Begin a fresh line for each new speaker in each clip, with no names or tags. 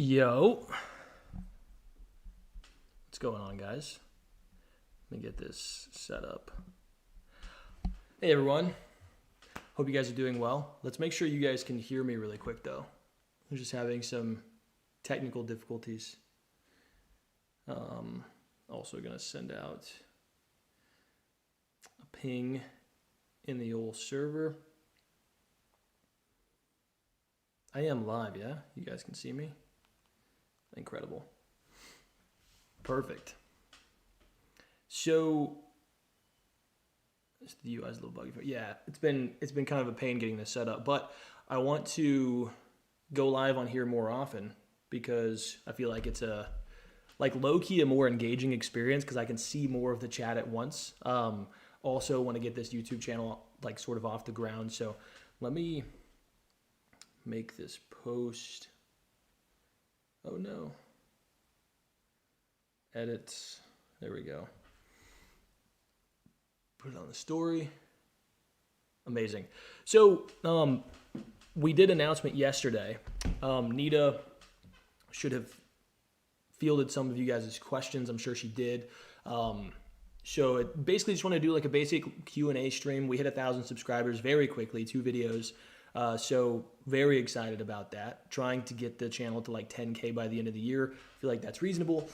Yo, what's going on, guys? Let me get this set up. Hey, everyone. Hope you guys are doing well. Let's make sure you guys can hear me really quick, though. I'm just having some technical difficulties. Also going to send out a ping in the old server. I am live, yeah? You guys can see me? Incredible. Perfect. So the UI is a little buggy. Yeah, it's been kind of a pain getting this set up, but I want to go live on here more often because I feel like it's a low-key a more engaging experience because I can see more of the chat at once. Also want to get this YouTube channel like sort of off the ground. So let me make this post. Oh no. Edits. There we go. Put it on the story. Amazing. So we did an announcement yesterday. Nita should have fielded some of you guys' questions. I'm sure she did. So it basically just want to do like a basic Q&A stream. We hit 1,000 subscribers very quickly, 2 videos. So very excited about that. Trying to get the channel to like 10K by the end of the year. I feel like that's reasonable.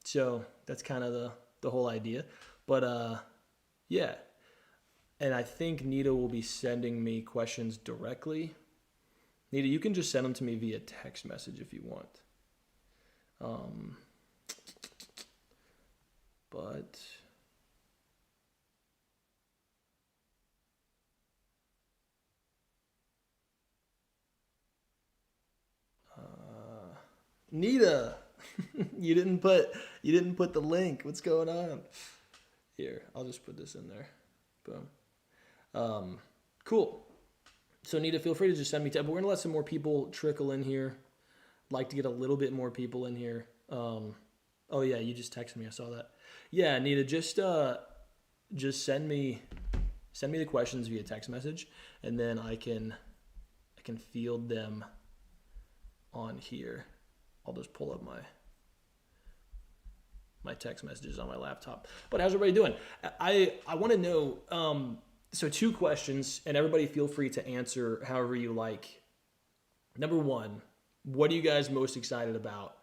So that's kind of the whole idea. But yeah. And I think Nita will be sending me questions directly. Nita, you can just send them to me via text message if you want. But Nita, you didn't put the link. What's going on? Here, I'll just put this in there. Boom. Cool. So Nita, feel free to just send me but we're gonna let some more people trickle in here. Like to get a little bit more people in here. Oh yeah, you just texted me. I saw that. Yeah, Nita, just send me the questions via text message, and then I can field them on here. I'll just pull up my text messages on my laptop. But how's everybody doing? I want to know. So 2 questions, and everybody feel free to answer however you like. Number 1, what are you guys most excited about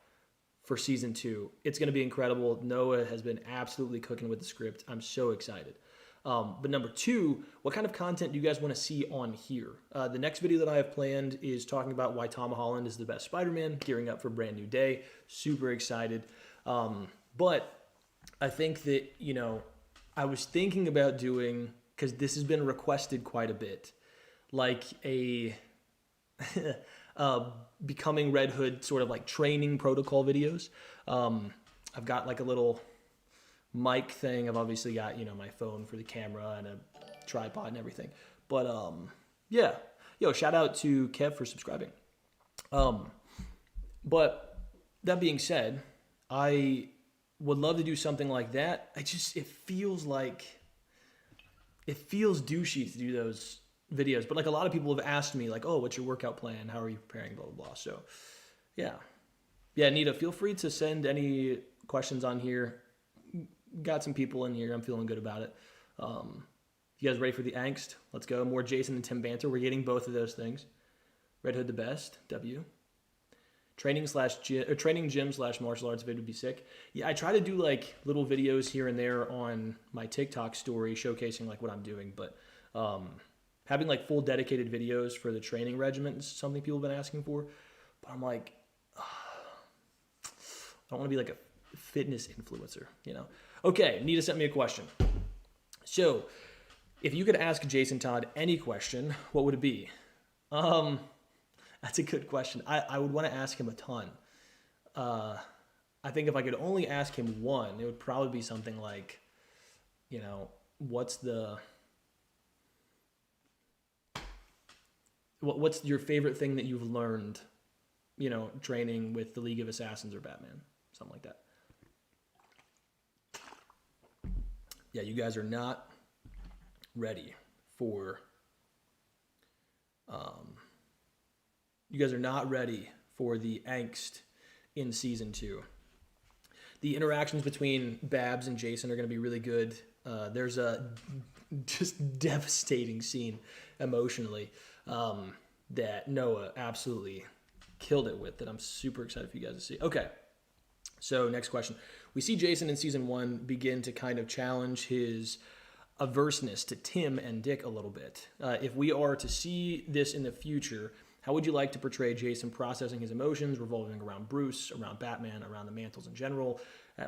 for season 2? It's going to be incredible. Noah has been absolutely cooking with the script. I'm so excited. But number 2, what kind of content do you guys want to see on here? The next video that I have planned is talking about why Tom Holland is the best Spider-Man, gearing up for a brand new day. Super excited. But I think that, I was thinking about doing, because this has been requested quite a bit, like a becoming Red Hood sort of like training protocol videos. I've got like a little mic thing. I've obviously got, my phone for the camera and a tripod and everything. But yeah. Yo, shout out to Kev for subscribing. But that being said, I would love to do something like that. It feels douchey to do those videos, but like a lot of people have asked me like, oh, what's your workout plan? How are you preparing? Blah, blah, blah. So yeah. Nita, feel free to send any questions on here. Got some people in here. I'm feeling good about it. You guys ready for the angst? Let's go. More Jason and Tim banter. We're getting both of those things. Red Hood the best. W. Training gym / martial arts vid would be sick. Yeah, I try to do like little videos here and there on my TikTok story showcasing like what I'm doing, but having like full dedicated videos for the training regimen is something people have been asking for. But I'm like, I don't want to be like a fitness influencer, Okay, Nita sent me a question. So, if you could ask Jason Todd any question, what would it be? That's a good question. I would want to ask him a ton. I think if I could only ask him one, it would probably be something like, what's your favorite thing that you've learned, training with the League of Assassins or Batman? Something like that. Yeah, you guys are not ready for for the angst in season 2. The interactions between Babs and Jason are going to be really good. There's a just devastating scene emotionally that Noah absolutely killed it with that I'm super excited for you guys to see. Okay, so next question. We see Jason in season 1 begin to kind of challenge his averseness to Tim and Dick a little bit. If we are to see this in the future, how would you like to portray Jason processing his emotions, revolving around Bruce, around Batman, around the Mantles in general?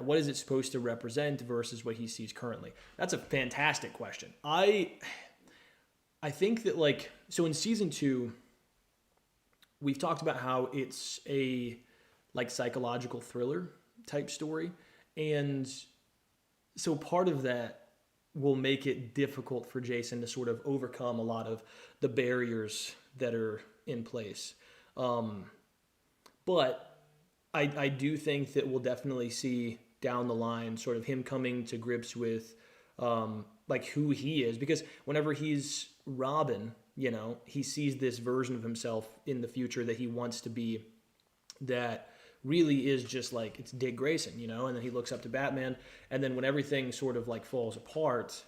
What is it supposed to represent versus what he sees currently? That's a fantastic question. I think that, like, so in season 2, we've talked about how it's a, like, psychological thriller type story. And so part of that will make it difficult for Jason to sort of overcome a lot of the barriers that are in place. But I do think that we'll definitely see down the line sort of him coming to grips with like who he is, because whenever he's Robin, you know, he sees this version of himself in the future that he wants to be, that really is just like, it's Dick Grayson, you know, and then he looks up to Batman, and then when everything sort of like falls apart,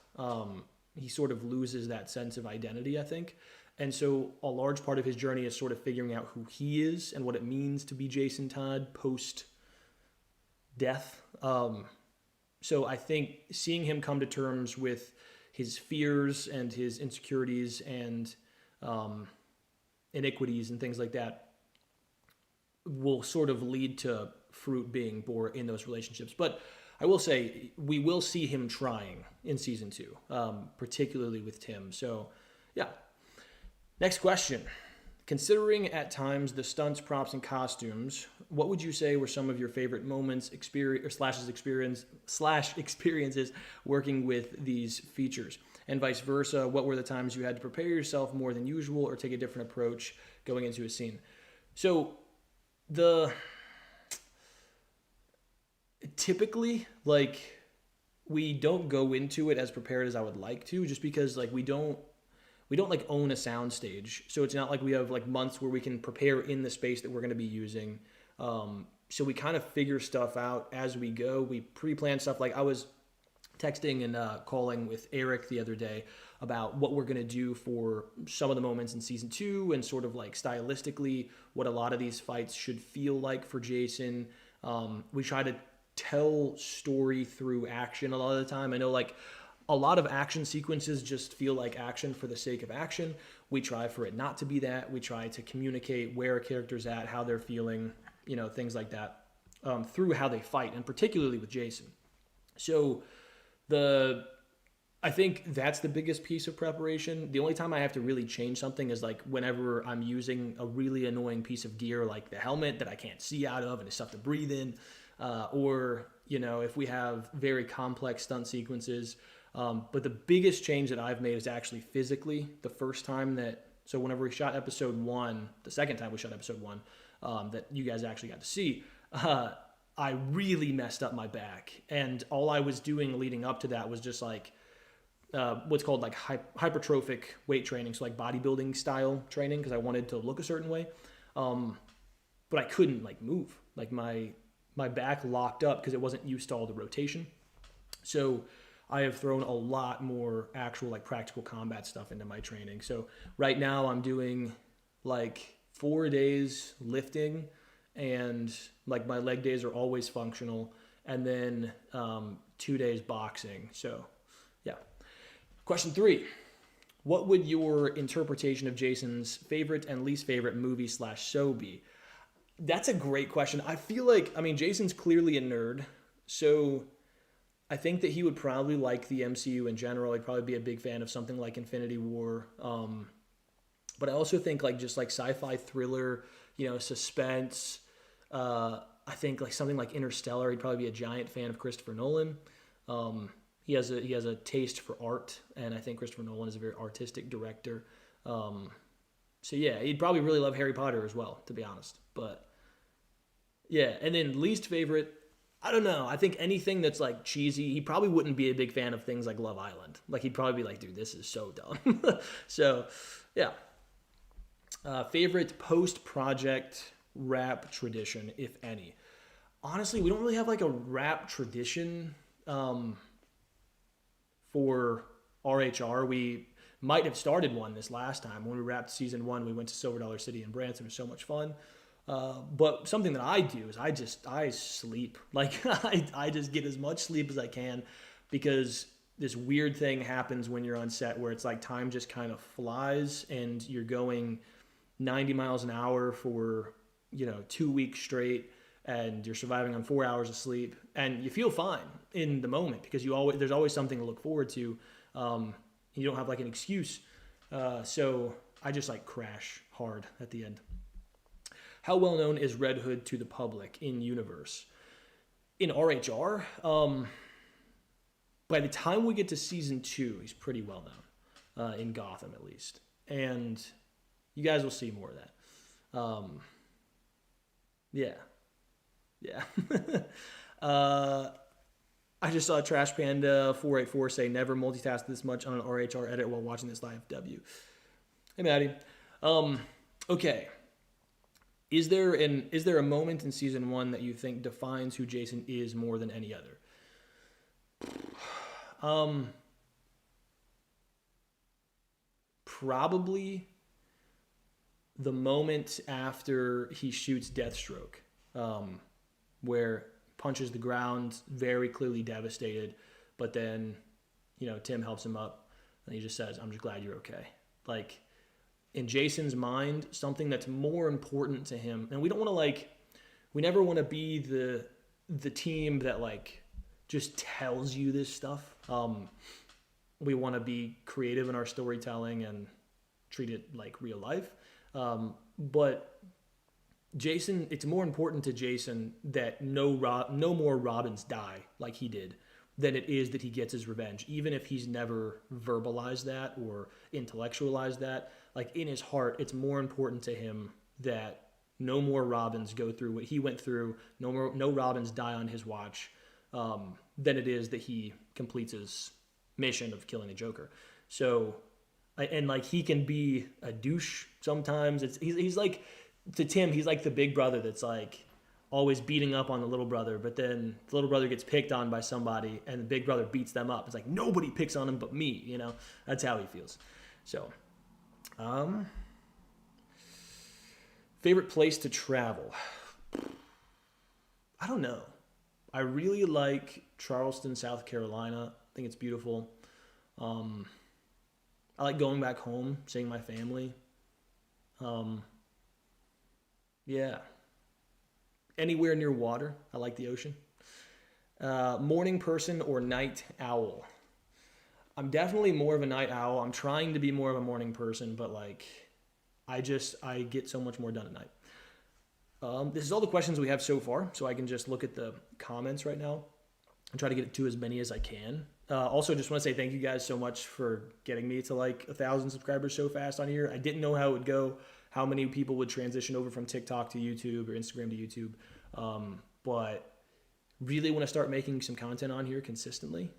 he sort of loses that sense of identity, I think. And so a large part of his journey is sort of figuring out who he is and what it means to be Jason Todd post-death. So I think seeing him come to terms with his fears and his insecurities and iniquities and things like that will sort of lead to fruit being bore in those relationships. But I will say, we will see him trying in season 2, particularly with Tim. So, yeah. Next question. Considering at times the stunts, props, and costumes, what would you say were some of your favorite moments, experiences working with these features? And vice versa, what were the times you had to prepare yourself more than usual or take a different approach going into a scene? So, typically, like, we don't go into it as prepared as I would like to, just because, like, we don't like own a sound stage. So it's not like we have like months where we can prepare in the space that we're going to be using. So we kind of figure stuff out as we go. We pre-plan stuff. Like, I was texting and calling with Eric the other day about what we're going to do for some of the moments in season 2 and sort of like stylistically what a lot of these fights should feel like for Jason. We try to tell story through action a lot of the time. I know, like, a lot of action sequences just feel like action for the sake of action. We try for it not to be that. We try to communicate where a character's at, how they're feeling, you know, things like that, through how they fight, and particularly with Jason. So I think that's the biggest piece of preparation. The only time I have to really change something is like whenever I'm using a really annoying piece of gear, like the helmet that I can't see out of and it's tough to breathe in, or, you know, if we have very complex stunt sequences. But the biggest change that I've made is actually physically. The first time so whenever we shot episode 1, the second time we shot episode 1, that you guys actually got to see, I really messed up my back. And all I was doing leading up to that was just like, what's called like hypertrophic weight training. So like bodybuilding style training, because I wanted to look a certain way. But I couldn't like move. Like my back locked up because it wasn't used to all the rotation. So I have thrown a lot more actual like practical combat stuff into my training. So right now I'm doing like 4 days lifting, and like my leg days are always functional, and then 2 days boxing. So yeah. Question 3. What would your interpretation of Jason's favorite and least favorite movie / show be? That's a great question. I feel like, I mean, Jason's clearly a nerd, so I think that he would probably like the MCU in general. He'd probably be a big fan of something like Infinity War. But I also think like just like sci-fi thriller, you know, suspense. I think like something like Interstellar. He'd probably be a giant fan of Christopher Nolan. He has a taste for art, and I think Christopher Nolan is a very artistic director. So yeah, he'd probably really love Harry Potter as well, to be honest. But yeah, and then least favorite, I don't know. I think anything that's like cheesy, he probably wouldn't be a big fan of things like Love Island. Like he'd probably be like, dude, this is so dumb. So yeah. Favorite post-project rap tradition, if any? Honestly, we don't really have like a rap tradition for RHR. We might have started one this last time when we wrapped season 1. We went to Silver Dollar City in Branson. It was so much fun. But something that I do is I sleep. Like I just get as much sleep as I can, because this weird thing happens when you're on set where it's like time just kind of flies and you're going 90 miles an hour for 2 weeks straight, and you're surviving on 4 hours of sleep, and you feel fine in the moment because there's always something to look forward to. You don't have like an excuse. So I just like crash hard at the end. How well known is Red Hood to the public in universe? In RHR, by the time we get to season 2, he's pretty well known, in Gotham at least. And you guys will see more of that. Yeah. I just saw Trash Panda 484 say never multitask this much on an RHR edit while watching this live W. Hey Maddie. Okay. Is there a moment in season 1 that you think defines who Jason is more than any other? Probably the moment after he shoots Deathstroke, where punches the ground, very clearly devastated, but then, Tim helps him up, and he just says, "I'm just glad you're okay." Like, in Jason's mind, something that's more important to him, and we don't want to we never want to be the team that just tells you this stuff. We want to be creative in our storytelling and treat it like real life. But Jason, it's more important to Jason that no more Robins die like he did than it is that he gets his revenge, even if he's never verbalized that or intellectualized that. Like, in his heart, it's more important to him that no more Robins go through what he went through, no Robins die on his watch, than it is that he completes his mission of killing the Joker. So, and he can be a douche sometimes. He's like, to Tim, he's like the big brother that's always beating up on the little brother, but then the little brother gets picked on by somebody and the big brother beats them up. It's like, nobody picks on him but me, That's how he feels. So, favorite place to travel? I don't know. I really like Charleston, South Carolina. I think it's beautiful. I like going back home, seeing my family. Yeah. Anywhere near water. I like the ocean. Morning person or night owl? I'm definitely more of a night owl. I'm trying to be more of a morning person, but I get so much more done at night. This is all the questions we have so far, so I can just look at the comments right now and try to get to as many as I can. Also, just want to say thank you guys so much for getting me to 1,000 subscribers so fast on here. I didn't know how it would go, how many people would transition over from TikTok to YouTube or Instagram to YouTube. But really want to start making some content on here consistently.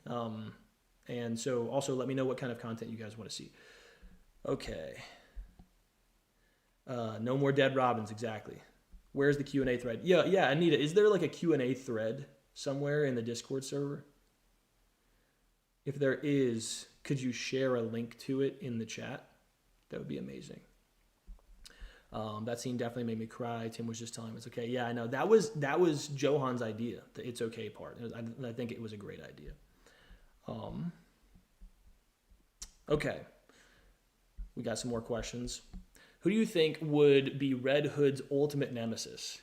And so also let me know what kind of content you guys want to see. Okay. No more dead Robins, exactly. Where's the Q&A thread? Yeah, Anita, is there a Q&A thread somewhere in the Discord server? If there is, could you share a link to it in the chat? That would be amazing. That scene definitely made me cry. Tim was just telling me it's okay. Yeah, I know. That was Johan's idea, the it's okay part. I think it was a great idea. Okay. We got some more questions. Who do you think would be Red Hood's ultimate nemesis?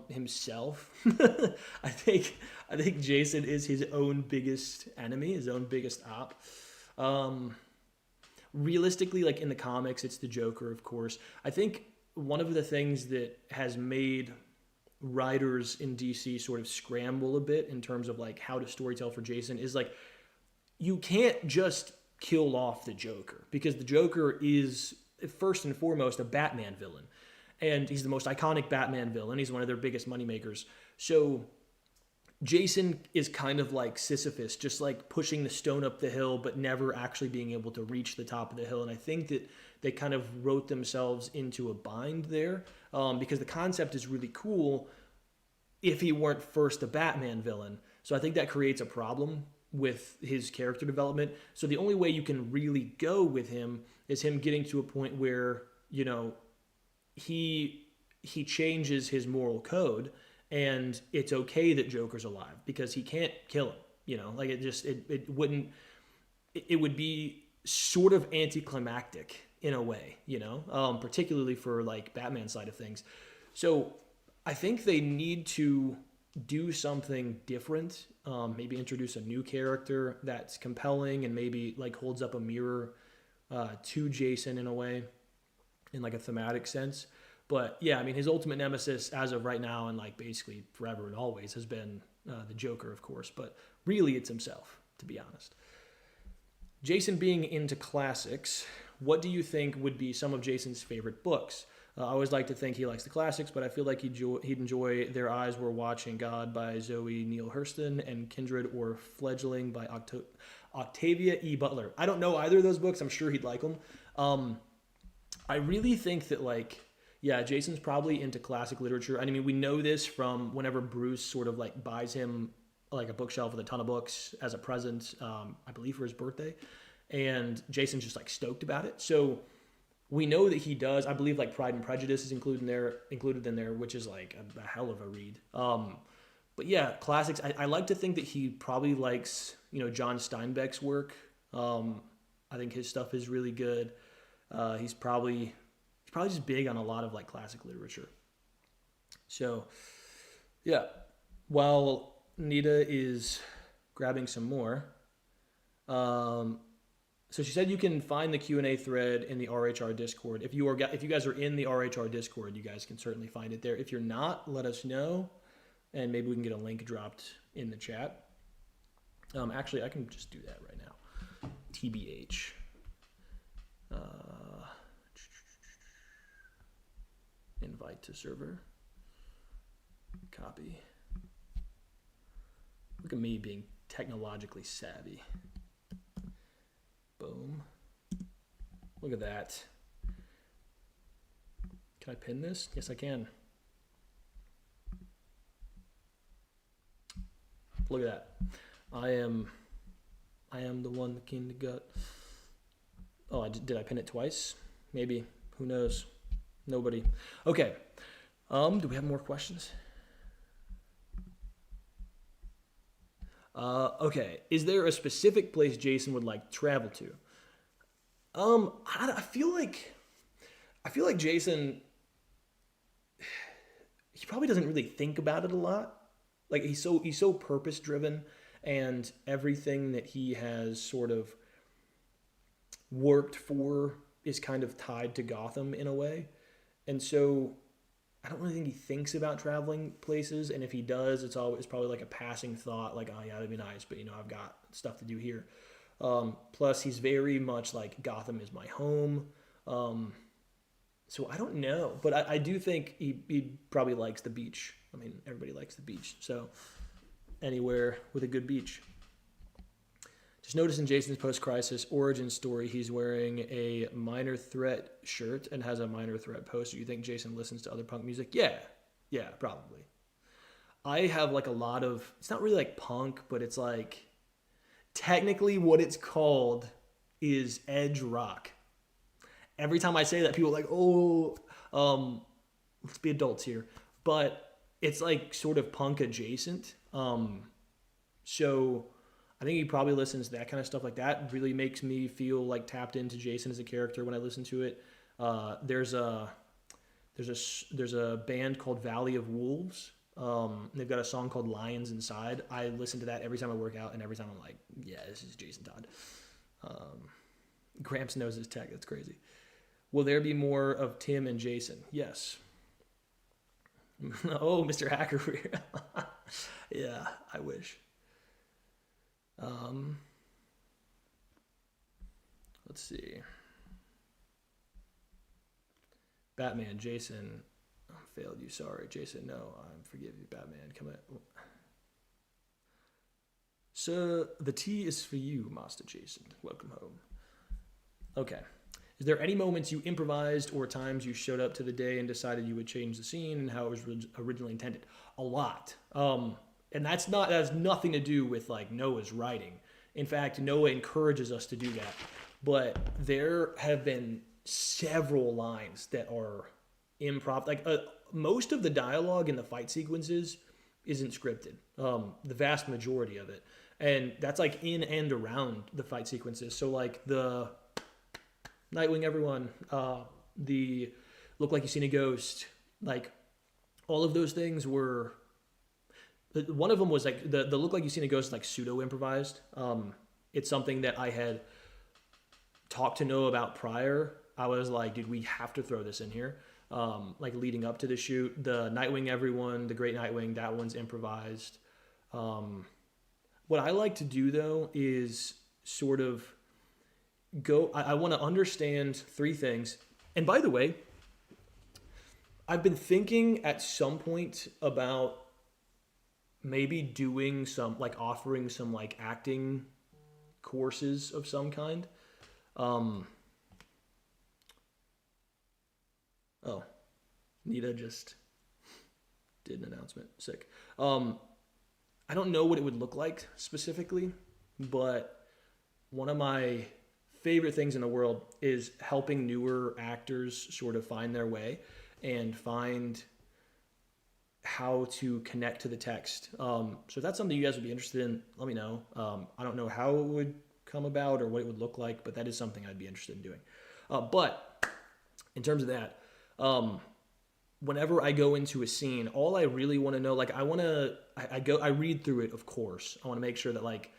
Himself. I think Jason is his own biggest enemy, his own biggest op. Realistically, in the comics, it's the Joker, of course. I think one of the things that has made writers in DC sort of scramble a bit in terms of how to storytell for Jason is you can't just kill off the Joker, because the Joker is first and foremost a Batman villain. And he's the most iconic Batman villain. He's one of their biggest moneymakers. So Jason is kind of like Sisyphus, just like pushing the stone up the hill, but never actually being able to reach the top of the hill. And I think that they kind of wrote themselves into a bind there, because the concept is really cool if he weren't first a Batman villain. So I think that creates a problem with his character development. So the only way you can really go with him is him getting to a point where, you know, he changes his moral code, and it's okay that Joker's alive because he can't kill him. You know, like it wouldn't, it would be sort of anticlimactic in a way, you know, particularly for like Batman side of things. So I think they need to do something different. Maybe introduce a new character that's compelling and maybe like holds up a mirror to Jason in a way, in like a thematic sense. But yeah, I mean, his ultimate nemesis as of right now and like basically forever and always has been the Joker, of course. But really, it's himself, to be honest. Jason being into classics, what do you think would be some of Jason's favorite books? I always like to think he likes the classics, but I feel like he'd enjoy Their Eyes Were Watching God by Zoe Neale Hurston and Kindred or Fledgling by Octavia E. Butler. I don't know either of those books. I'm sure he'd like them. I really think that, like, yeah, Jason's probably into classic literature. I mean, we know this from whenever Bruce sort of like buys him like a bookshelf with a ton of books as a present, I believe for his birthday. And Jason's just like stoked about it. So we know that he does. I believe like Pride and Prejudice is included in there, which is like a hell of a read. But yeah, classics. I like to think that he probably likes, you know, John Steinbeck's work. I think his stuff is really good. He's probably just big on a lot of like classic literature. So yeah, while Nita is grabbing some more, so she said you can find the Q&A thread in the RHR Discord. If you guys are in the RHR Discord, you guys can certainly find it there. If you're not, let us know, and maybe we can get a link dropped in the chat. Actually, I can just do that right now. TBH. Invite to server. Copy. Look at me being technologically savvy. Boom. Look at that. Can I pin this? Yes, I can. Look at that. I am the one, the king, the gut. Oh, did I pin it twice? Maybe. Who knows? Nobody. Okay. Do we have more questions? Okay. Is there a specific place Jason would like to travel to? I feel like Jason, he probably doesn't really think about it a lot. Like he's so purpose driven, and everything that he has sort of worked for is kind of tied to Gotham in a way. And so I don't really think he thinks about traveling places, and if he does, it's probably like a passing thought, like, oh yeah, that'd be nice, but you know, I've got stuff to do here. Plus, he's very much like Gotham is my home. So I don't know, but I do think he probably likes the beach. I mean, everybody likes the beach, so anywhere with a good beach. Just notice in Jason's post-crisis origin story, he's wearing a Minor Threat shirt and has a Minor Threat poster. You think Jason listens to other punk music? Yeah, probably. I have like a lot of, it's not really like punk, but it's like, technically what it's called is edge rock. Every time I say that, people are like, oh, let's be adults here. But it's like sort of punk adjacent. So I think he probably listens to that kind of stuff like that. It really makes me feel like tapped into Jason as a character when I listen to it. There's a band called Valley of Wolves. They've got a song called Lions Inside. I listen to that every time I work out, and every time I'm like, yeah, this is Jason Todd. Gramps knows his tech. That's crazy. Will there be more of Tim and Jason? Yes. Oh, Mr. Hacker. Yeah, I wish. Let's see. Batman, Jason, failed you. Sorry, Jason. No, I forgive you. Batman, come at. So the tea is for you, Master Jason. Welcome home. Okay. Is there any moments you improvised or times you showed up to the day and decided you would change the scene and how it was originally intended? A lot. And that has nothing to do with like Noah's writing. In fact, Noah encourages us to do that. But there have been several lines that are improv. Like most of the dialogue in the fight sequences isn't scripted. The vast majority of it, and that's like in and around the fight sequences. So like the Nightwing, everyone, the look like you seen a ghost, like all of those things were. One of them was like the look like you seen a ghost, like pseudo improvised. It's something that I had talked to Noah about prior. I was like, dude, we have to throw this in here. Like leading up to the shoot, the Nightwing, everyone, the Great Nightwing, that one's improvised. What I like to do though is sort of I want to understand three things. And by the way, I've been thinking at some point about maybe doing some, like offering some like acting courses of some kind. Oh, Nita just did an announcement. Sick. I don't know what it would look like specifically, but one of my favorite things in the world is helping newer actors sort of find their way and find how to connect to the text. So if that's something you guys would be interested in, let me know. I don't know how it would come about or what it would look like, but that is something I'd be interested in doing. But in terms of that, whenever I go into a scene, all I really want to know, like I read through it, of course. I want to make sure that like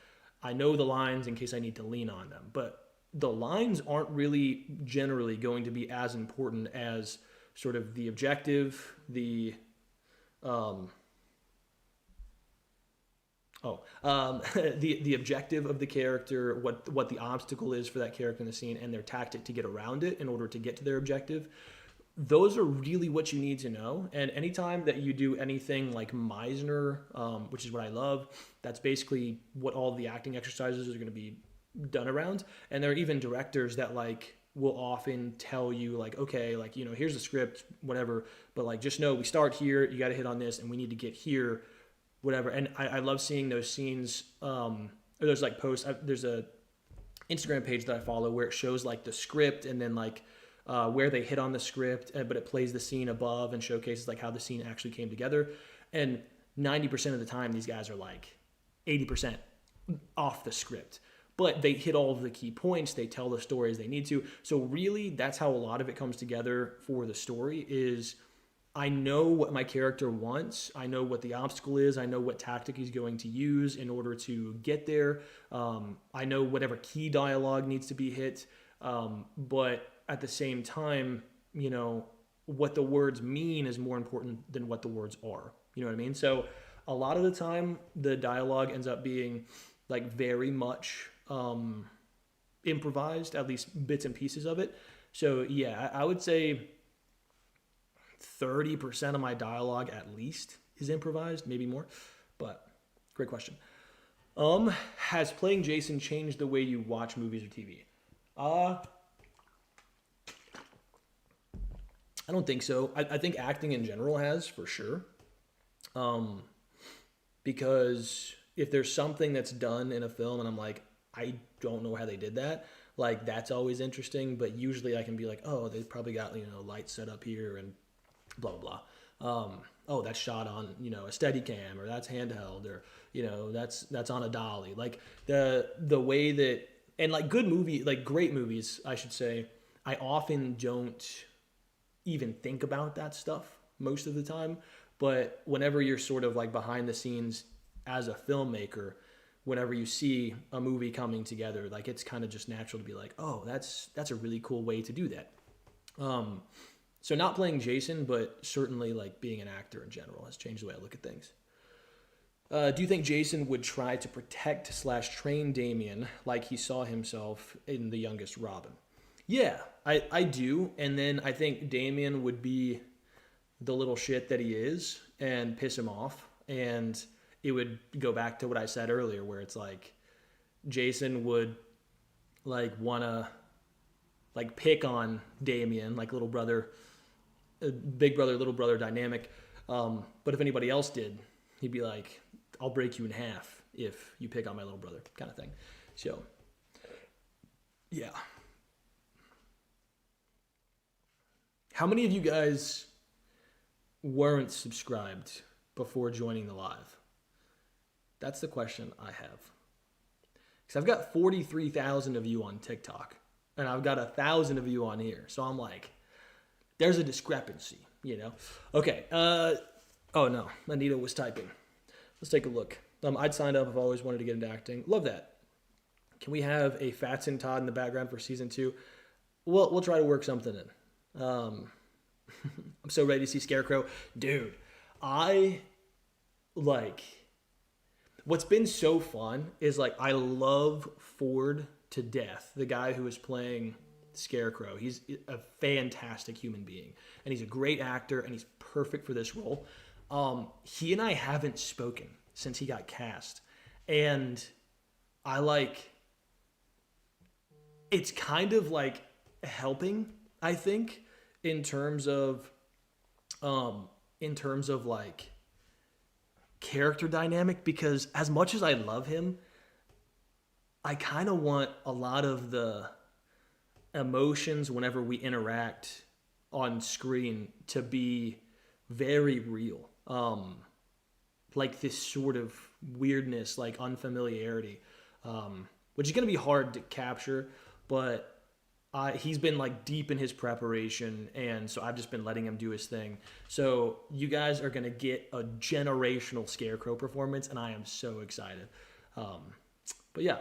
I know the lines in case I need to lean on them. But the lines aren't really generally going to be as important as sort of the objective, the the objective of the character, what the obstacle is for that character in the scene, and their tactic to get around it in order to get to their objective. Those are really what you need to know. And anytime that you do anything like Meisner, which is what I love, that's basically what all the acting exercises are going to be done around. And there are even directors that like will often tell you like, okay, like, you know, here's the script, whatever, but like, just know we start here, you got to hit on this, and we need to get here, whatever. And I love seeing those scenes. Or there's like posts, there's a Instagram page that I follow where it shows like the script and then like where they hit on the script, but it plays the scene above and showcases like how the scene actually came together. And 90% of the time, these guys are like 80% off the script, but they hit all of the key points. They tell the story as they need to. So really, that's how a lot of it comes together for the story is I know what my character wants. I know what the obstacle is. I know what tactic he's going to use in order to get there. I know whatever key dialogue needs to be hit. But at the same time, you know, what the words mean is more important than what the words are. You know what I mean? So a lot of the time, the dialogue ends up being like very much improvised, at least bits and pieces of it. So yeah, I would say 30% of my dialogue at least is improvised, maybe more. But great question. Has playing Jason changed the way you watch movies or TV? I don't think so. I think acting in general has, for sure. Because if there's something that's done in a film and I'm like, I don't know how they did that, like that's always interesting. But usually I can be like, oh, they probably got, you know, lights set up here and blah, blah, blah. Oh, that's shot on, you know, a Steadicam, or that's handheld, or, you know, that's on a dolly. Like the way that, and like great movies, I should say, I often don't even think about that stuff most of the time. But whenever you're sort of like behind the scenes as a filmmaker, whenever you see a movie coming together, like it's kind of just natural to be like, oh, that's a really cool way to do that. So not playing Jason, but certainly like being an actor in general has changed the way I look at things. Do you think Jason would try to protect / train Damian like he saw himself in the youngest Robin? Yeah, I do. And then I think Damian would be the little shit that he is and piss him off. And it would go back to what I said earlier, where it's like Jason would like want to like pick on Damien, like little brother, big brother, little brother dynamic. But if anybody else did, he'd be like, I'll break you in half if you pick on my little brother, kind of thing. So, yeah. How many of you guys weren't subscribed before joining the live? That's the question I have. Because I've got 43,000 of you on TikTok, and I've got 1,000 of you on here. So I'm like, there's a discrepancy, you know? Okay. Oh, no. Anita was typing. Let's take a look. I'd signed up. I've always wanted to get into acting. Love that. Can we have a Fats and Todd in the background for season 2? We'll try to work something in. I'm so ready to see Scarecrow. Dude, what's been so fun is like, I love Ford to death, the guy who is playing Scarecrow. He's a fantastic human being, and he's a great actor, and he's perfect for this role. He and I haven't spoken since he got cast, and it's kind of like helping, I think, in terms of like character dynamic, because as much as I love him, I kind of want a lot of the emotions whenever we interact on screen to be very real. Like this sort of weirdness, like unfamiliarity, which is going to be hard to capture, but he's been like deep in his preparation, and so I've just been letting him do his thing. So you guys are going to get a generational Scarecrow performance, and I am so excited. But yeah.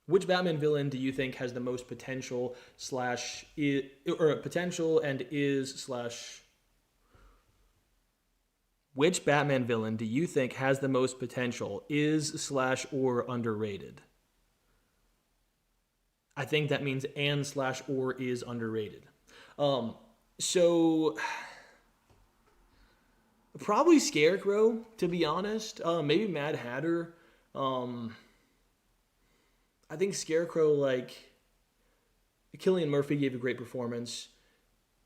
Which Batman villain do you think has the most potential Which Batman villain do you think has the most potential, or underrated? I think that means or is underrated. So probably Scarecrow, to be honest. Maybe Mad Hatter. I think Scarecrow, like, Cillian Murphy gave a great performance,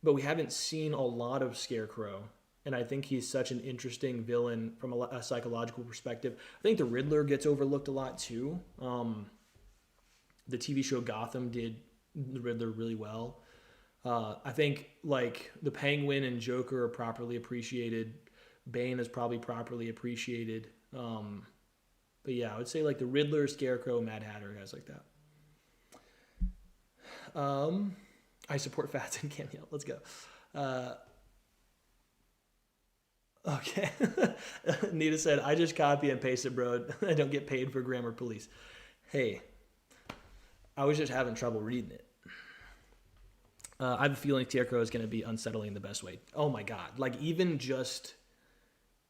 but we haven't seen a lot of Scarecrow, and I think he's such an interesting villain from a psychological perspective. I think the Riddler gets overlooked a lot too. The TV show Gotham did the Riddler really well. I think like the Penguin and Joker are properly appreciated. Bane is probably properly appreciated. But yeah, I would say like the Riddler, Scarecrow, Mad Hatter, guys like that. I support Fats and Cameo. Let's go. Okay. Nita said, I just copy and paste it, bro. I don't get paid for grammar police. Hey, I was just having trouble reading it. I have a feeling Scarecrow is going to be unsettling the best way. Oh my God. Like even just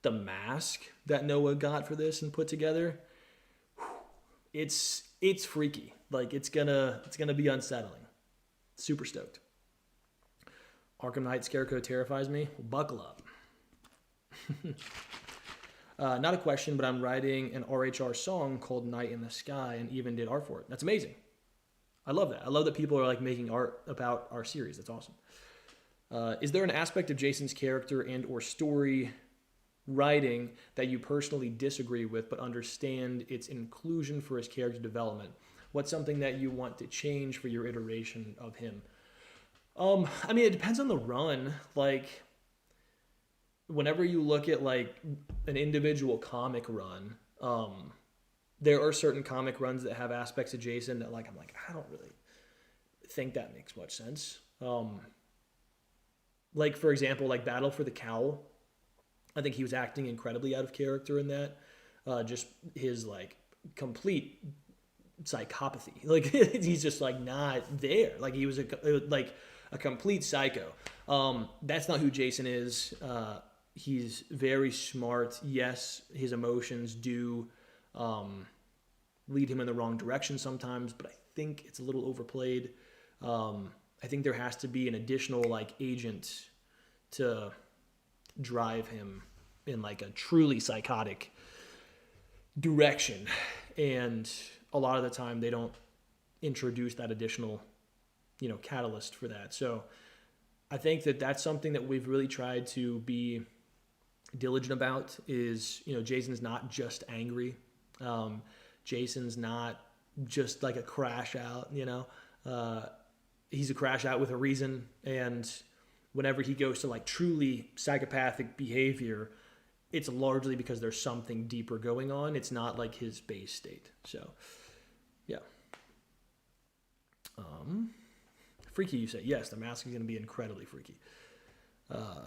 the mask that Noah got for this and put together, it's freaky. Like it's gonna be unsettling. Super stoked. Arkham Knight Scarecrow terrifies me. Well, buckle up. Not a question, but I'm writing an RHR song called Night in the Sky and even did art for it. That's amazing. I love that. I love that people are like making art about our series. That's awesome. Is there an aspect of Jason's character and or story writing that you personally disagree with but understand its inclusion for his character development? What's something that you want to change for your iteration of him? I mean, it depends on the run. Like, whenever you look at like an individual comic run, there are certain comic runs that have aspects of Jason that like I'm like, I don't really think that makes much sense. Like for example, like Battle for the Cowl, I think he was acting incredibly out of character in that. Just his like complete psychopathy. Like he's just like not there. Like he was a complete psycho. That's not who Jason is. He's very smart. Yes, his emotions do lead him in the wrong direction sometimes, but I think it's a little overplayed. I think there has to be an additional like agent to drive him in like a truly psychotic direction. And a lot of the time they don't introduce that additional, catalyst for that. So I think that that's something that we've really tried to be diligent about is, Jason's not just angry. Jason's not just like a crash out, he's a crash out with a reason. And whenever he goes to like truly psychopathic behavior, it's largely because there's something deeper going on. It's not like his base state. So, yeah. Freaky, you say. Yes, the mask is going to be incredibly freaky. I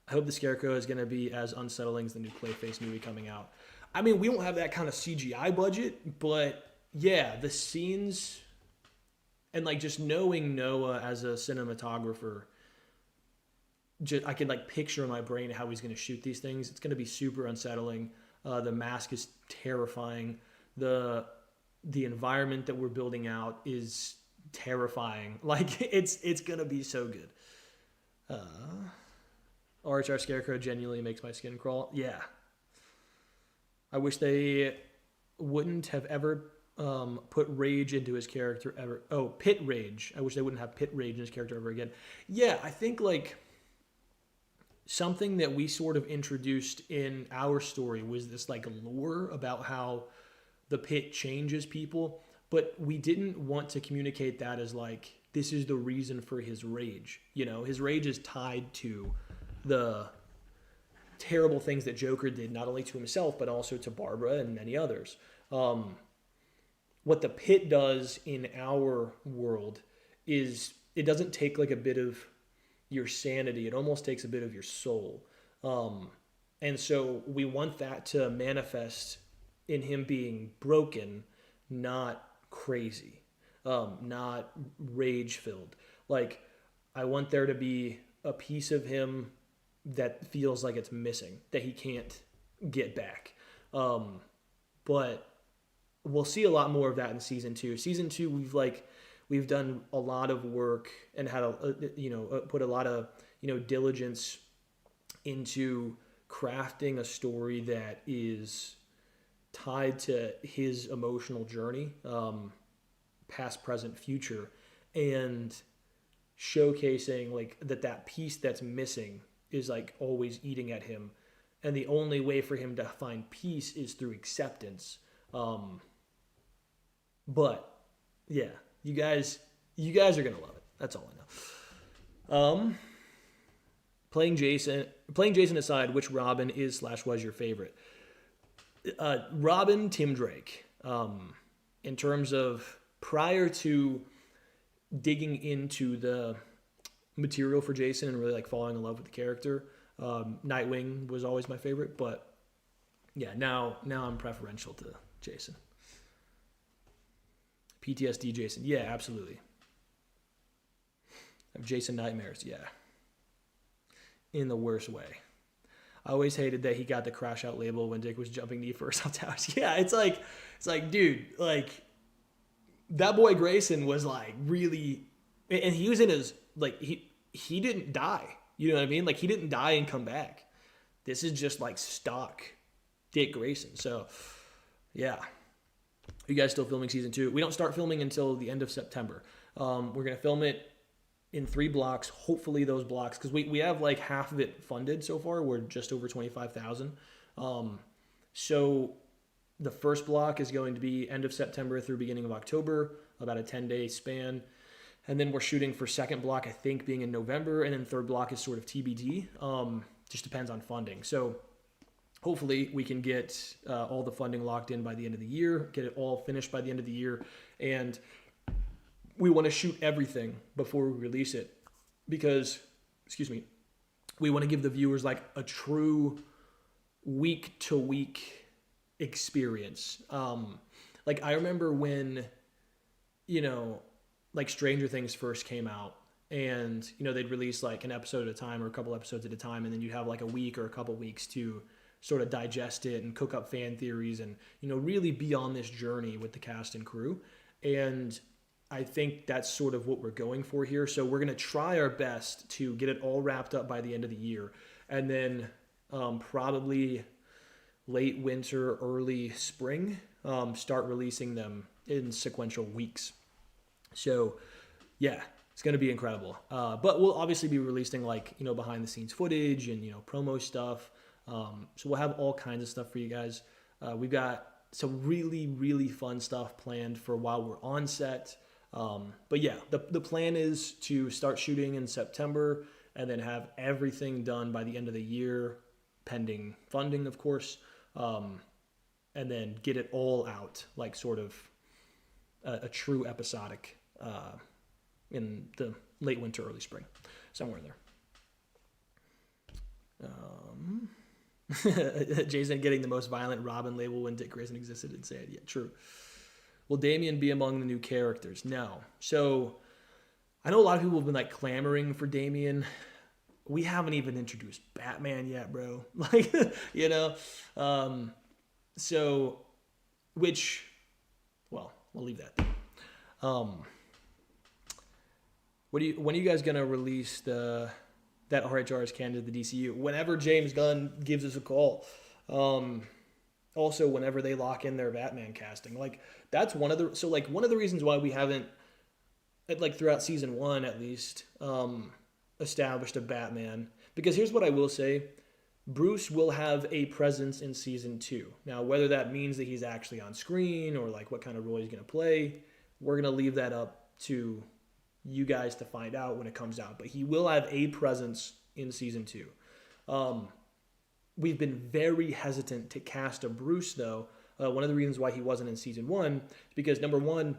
hope the Scarecrow is going to be as unsettling as the new Clayface movie coming out. I mean, we don't have that kind of CGI budget, but yeah, the scenes and like just knowing Noah as a cinematographer, I can like picture in my brain how he's going to shoot these things. It's going to be super unsettling. The mask is terrifying. The environment that we're building out is terrifying. Like it's going to be so good. RHR Scarecrow genuinely makes my skin crawl. Yeah. I wish they wouldn't have ever put rage into his character ever. Oh, pit rage. I wish they wouldn't have pit rage in his character ever again. Yeah, I think like something that we sort of introduced in our story was this like lore about how the pit changes people, but we didn't want to communicate that as like, this is the reason for his rage. His rage is tied to the terrible things that Joker did, not only to himself, but also to Barbara and many others. What the pit does in our world is it doesn't take like a bit of your sanity. It almost takes a bit of your soul. And so we want that to manifest in him being broken, not crazy, not rage filled. Like I want there to be a piece of him that feels like it's missing, that he can't get back. But we'll see a lot more of that in season 2. Season 2, we've done a lot of work and had put a lot of diligence into crafting a story that is tied to his emotional journey, past, present, future, and showcasing like that piece that's missing is like always eating at him, and the only way for him to find peace is through acceptance. But yeah, you guys are gonna love it. That's all I know. Playing Jason aside, which Robin is / was your favorite? Robin, Tim Drake. In terms of prior to digging into the material for Jason and really like falling in love with the character, Nightwing was always my favorite. But yeah, now I'm preferential to Jason. PTSD Jason. Yeah, absolutely. I have Jason nightmares. Yeah. In the worst way. I always hated that he got the crash out label when Dick was jumping knee first off towers. Yeah, it's like, dude, like that boy Grayson was like really, and he was in his, like he didn't die. You know what I mean? Like he didn't die and come back. This is just like stock Dick Grayson. So yeah. You guys still filming season 2? We don't start filming until the end of September. We're going to film it in 3 blocks. Hopefully those blocks, because we have like half of it funded so far. We're just over $25,000. So the first block is going to be end of September through beginning of October, about a 10-day span. And then we're shooting for second block, I think, being in November. And then third block is sort of TBD. Just depends on funding. So hopefully we can get all the funding locked in by the end of the year, get it all finished by the end of the year. And we want to shoot everything before we release it because, we want to give the viewers like a true week-to-week experience. Like I remember when, like Stranger Things first came out and, they'd release like an episode at a time or a couple episodes at a time. And then you'd have like a week or a couple weeks to sort of digest it and cook up fan theories and, really be on this journey with the cast and crew. And I think that's sort of what we're going for here. So we're going to try our best to get it all wrapped up by the end of the year. And then probably late winter, early spring, start releasing them in sequential weeks. So yeah, it's going to be incredible. But we'll obviously be releasing like, behind the scenes footage and, promo stuff. So we'll have all kinds of stuff for you guys. We've got some really, really fun stuff planned for while we're on set. But yeah, the plan is to start shooting in September and then have everything done by the end of the year, pending funding, of course. And then get it all out, like sort of a true episodic in the late winter, early spring, somewhere there. Jason getting the most violent Robin label when Dick Grayson existed and said, yeah, true. Will Damian be among the new characters? No. So I know a lot of people have been like clamoring for Damian. We haven't even introduced Batman yet, bro. Like, so, well, we'll leave that. When are you guys gonna release that RHR is canon to the DCU? Whenever James Gunn gives us a call. Also, whenever they lock in their Batman casting, like that's one of the reasons why we haven't, like throughout season 1 at least, established a Batman. Because here's what I will say. Bruce will have a presence in season 2. Now, whether that means that he's actually on screen or like what kind of role he's going to play, we're going to leave that up to you guys to find out when it comes out. But he will have a presence in season 2. We've been very hesitant to cast a Bruce, though. One of the reasons why he wasn't in season 1 is because, number one,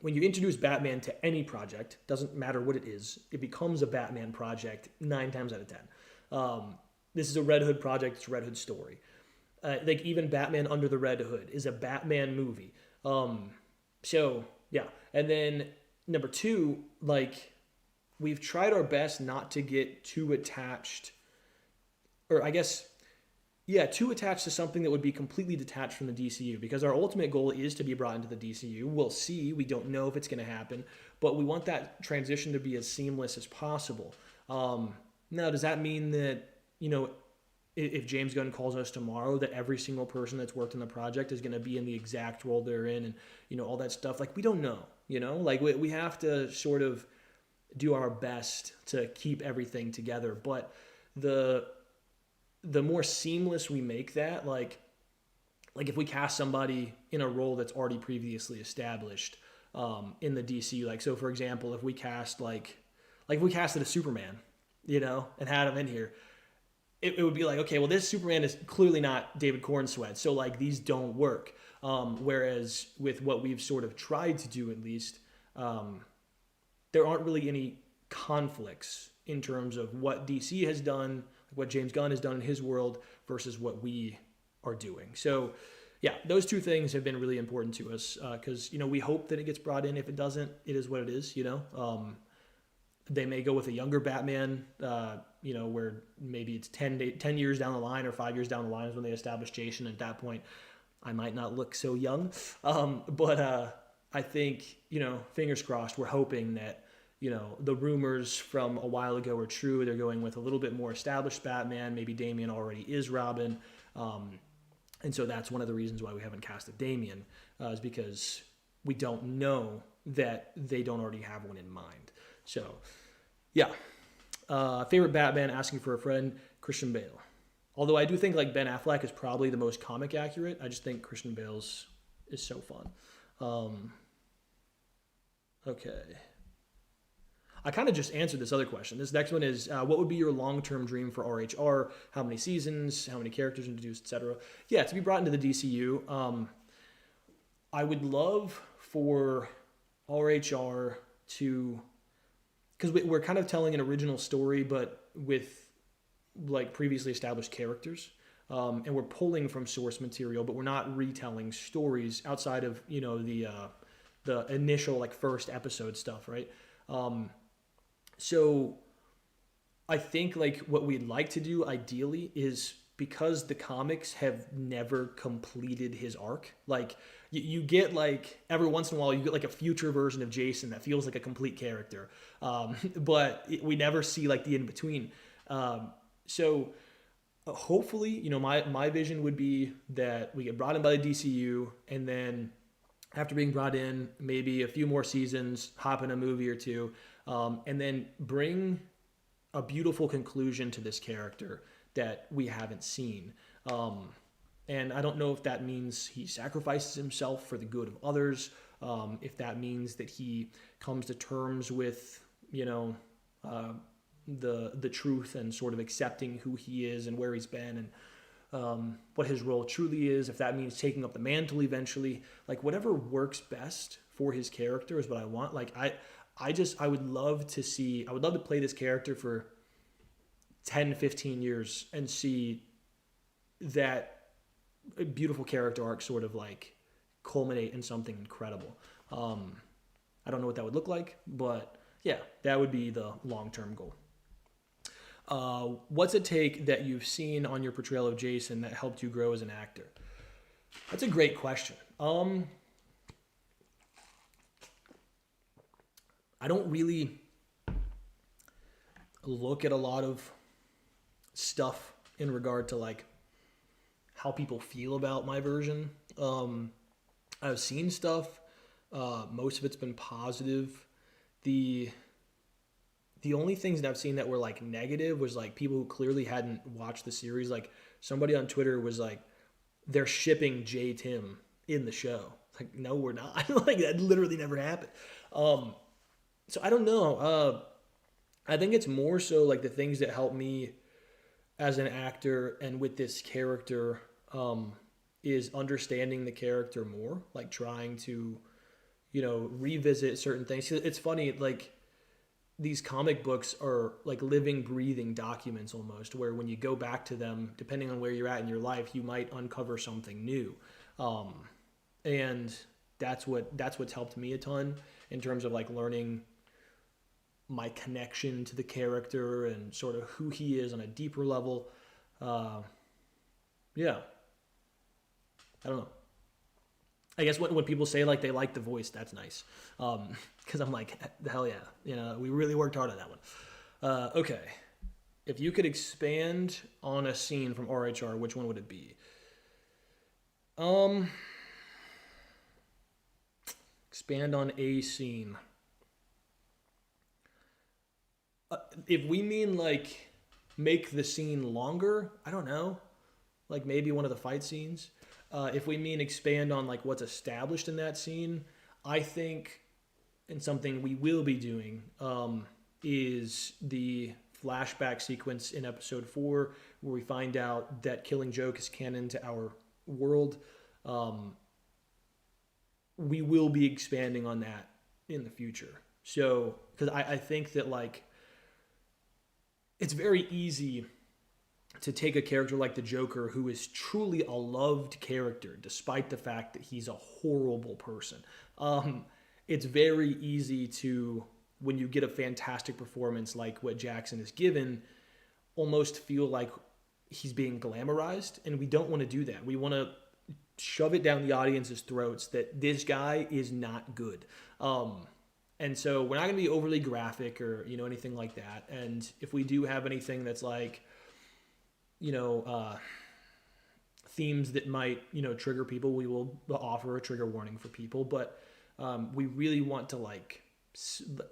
when you introduce Batman to any project, doesn't matter what it is, it becomes a Batman project 9 times out of 10. This is a Red Hood project. It's a Red Hood story. Like even Batman Under the Red Hood is a Batman movie. So yeah. And then number 2, like we've tried our best not to get too attached, or I guess, yeah, too attached to something that would be completely detached from the DCU, because our ultimate goal is to be brought into the DCU. We'll see. We don't know if it's going to happen, but we want that transition to be as seamless as possible. Now, does that mean that, if James Gunn calls us tomorrow, that every single person that's worked on the project is going to be in the exact role they're in and, all that stuff? Like, we don't know, like we have to sort of do our best to keep everything together. But the more seamless we make that, like if we cast somebody in a role that's already previously established in the DCU, like, so for example, if we cast like if we casted a Superman, and had him in here, it would be like, okay, well, this Superman is clearly not David Cornsweat, so like these don't work. Whereas with what we've sort of tried to do, at least, there aren't really any conflicts in terms of what DC has done, what James Gunn has done in his world versus what we are doing. So yeah, those two things have been really important to us because, we hope that it gets brought in. If it doesn't, it is what it is, They may go with a younger Batman, where maybe it's 10 years down the line or 5 years down the line is when they establish Jason. At that point, I might not look so young. But I think, fingers crossed, we're hoping that, the rumors from a while ago are true. They're going with a little bit more established Batman. Maybe Damian already is Robin. And so that's one of the reasons why we haven't casted Damian, is because we don't know that they don't already have one in mind. So, yeah. Favorite Batman, asking for a friend, Christian Bale. Although I do think like Ben Affleck is probably the most comic accurate. I just think Christian Bale's is so fun. Okay. I kind of just answered this other question. This next one is, what would be your long-term dream for RHR? How many seasons? How many characters introduced, etc.? Yeah, to be brought into the DCU. I would love for RHR to, because we're kind of telling an original story, but with like previously established characters, and we're pulling from source material, but we're not retelling stories outside of the initial like first episode stuff, right? So I think like what we'd like to do ideally is, because the comics have never completed his arc, like you get like every once in a while you get like a future version of Jason that feels like a complete character, but we never see like the in between. So hopefully, my vision would be that we get brought in by the DCU, and then after being brought in, maybe a few more seasons, hop in a movie or two, and then bring a beautiful conclusion to this character that we haven't seen. And I don't know if that means he sacrifices himself for the good of others, if that means that he comes to terms with, the truth and sort of accepting who he is and where he's been, and what his role truly is, if that means taking up the mantle eventually. Like, whatever works best for his character is what I want. Like, I would love to play this character for 10, 15 years and see that beautiful character arc sort of like culminate in something incredible. I don't know what that would look like, but yeah, that would be the long-term goal. What's a take that you've seen on your portrayal of Jason that helped you grow as an actor? That's a great question. I don't really look at a lot of stuff in regard to like how people feel about my version. I've seen stuff. Most of it's been positive. The only things that I've seen that were like negative was like people who clearly hadn't watched the series. Like somebody on Twitter was like, they're shipping J. Tim in the show. Like, no, we're not. Like, that literally never happened. So I don't know. I think it's more so like the things that help me as an actor and with this character is understanding the character more, like trying to, revisit certain things. It's funny, like these comic books are like living, breathing documents almost, where when you go back to them, depending on where you're at in your life, you might uncover something new. And that's what's helped me a ton in terms of like learning my connection to the character and sort of who he is on a deeper level. Yeah. I don't know. I guess when people say like they like the voice, that's nice. Because I'm like, hell yeah. We really worked hard on that one. Okay. If you could expand on a scene from RHR, which one would it be? Expand on a scene. If we mean like make the scene longer, I don't know. Like maybe one of the fight scenes. If we mean expand on like what's established in that scene, I think, and something we will be doing, is the flashback sequence in episode 4 where we find out that Killing Joke is canon to our world. We will be expanding on that in the future. So, because I think that like it's very easy to take a character like the Joker, who is truly a loved character, despite the fact that he's a horrible person. It's very easy to, when you get a fantastic performance like what Jackson has given, almost feel like he's being glamorized, and we don't want to do that. We want to shove it down the audience's throats that this guy is not good. And so we're not going to be overly graphic or, anything like that. And if we do have anything that's like, themes that might, trigger people, we will offer a trigger warning for people. But we really want to like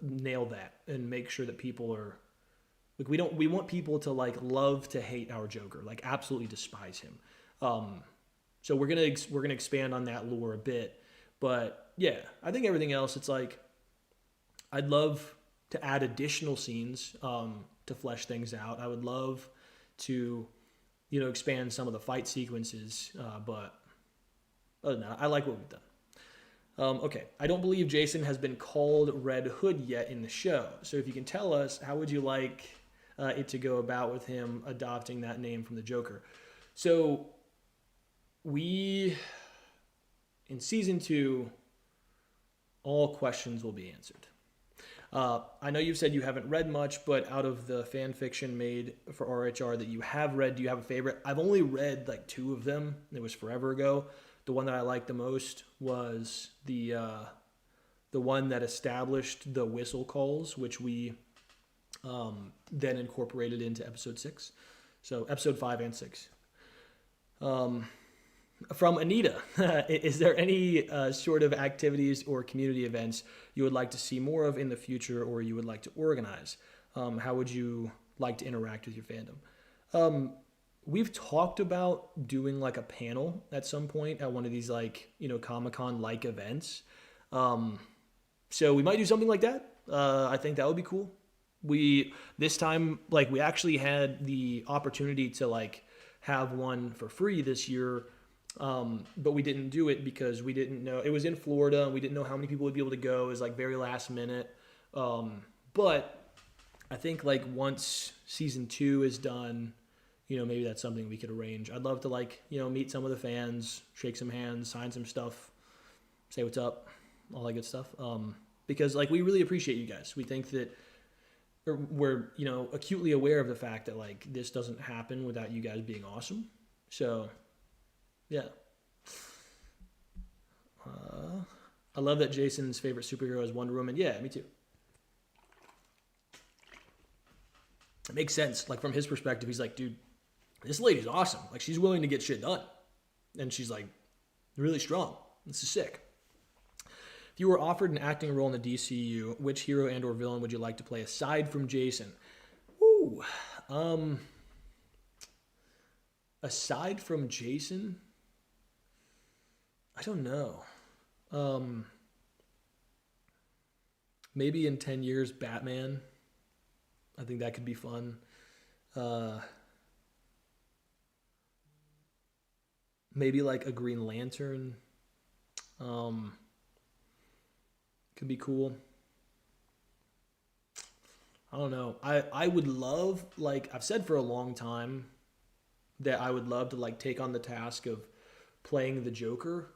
nail that and make sure that people are like, we want people to like love to hate our Joker, like absolutely despise him. So we're gonna expand on that lore a bit. But yeah, I think everything else, it's like I'd love to add additional scenes to flesh things out. I would love to, expand some of the fight sequences. But other than that, I like what we've done. Okay, I don't believe Jason has been called Red Hood yet in the show. So if you can tell us, how would you like it to go about with him adopting that name from the Joker? So in season 2, all questions will be answered. I know you've said you haven't read much, but out of the fan fiction made for RHR that you have read, do you have a favorite? I've only read like 2 of them. It was forever ago. The one that I liked the most was the one that established the whistle calls, which we then incorporated into episode 6. So episode 5 and 6. From Anita, is there any sort of activities or community events you would like to see more of in the future, or you would like to organize? How would you like to interact with your fandom? We've talked about doing like a panel at some point at one of these like, Comic-Con like events. So we might do something like that. I think that would be cool. This time, like, we actually had the opportunity to like have one for free this year. But we didn't do it because we didn't know it was in Florida and we didn't know how many people would be able to go. It was like very last minute. But I think like once season 2 is done, maybe that's something we could arrange. I'd love to like, meet some of the fans, shake some hands, sign some stuff, say what's up, all that good stuff. Because like we really appreciate you guys. We think that we're, acutely aware of the fact that like this doesn't happen without you guys being awesome. So yeah. I love that Jason's favorite superhero is Wonder Woman. Yeah, me too. It makes sense. Like from his perspective, he's like, dude, this lady's awesome. Like she's willing to get shit done. And she's like really strong. This is sick. If you were offered an acting role in the DCU, which hero and or villain would you like to play aside from Jason? Ooh. Aside from Jason, I don't know. Maybe in 10 years, Batman. I think that could be fun. Maybe like a Green Lantern. Could be cool. I don't know. I would love, like I've said for a long time, that I would love to like take on the task of playing the Joker.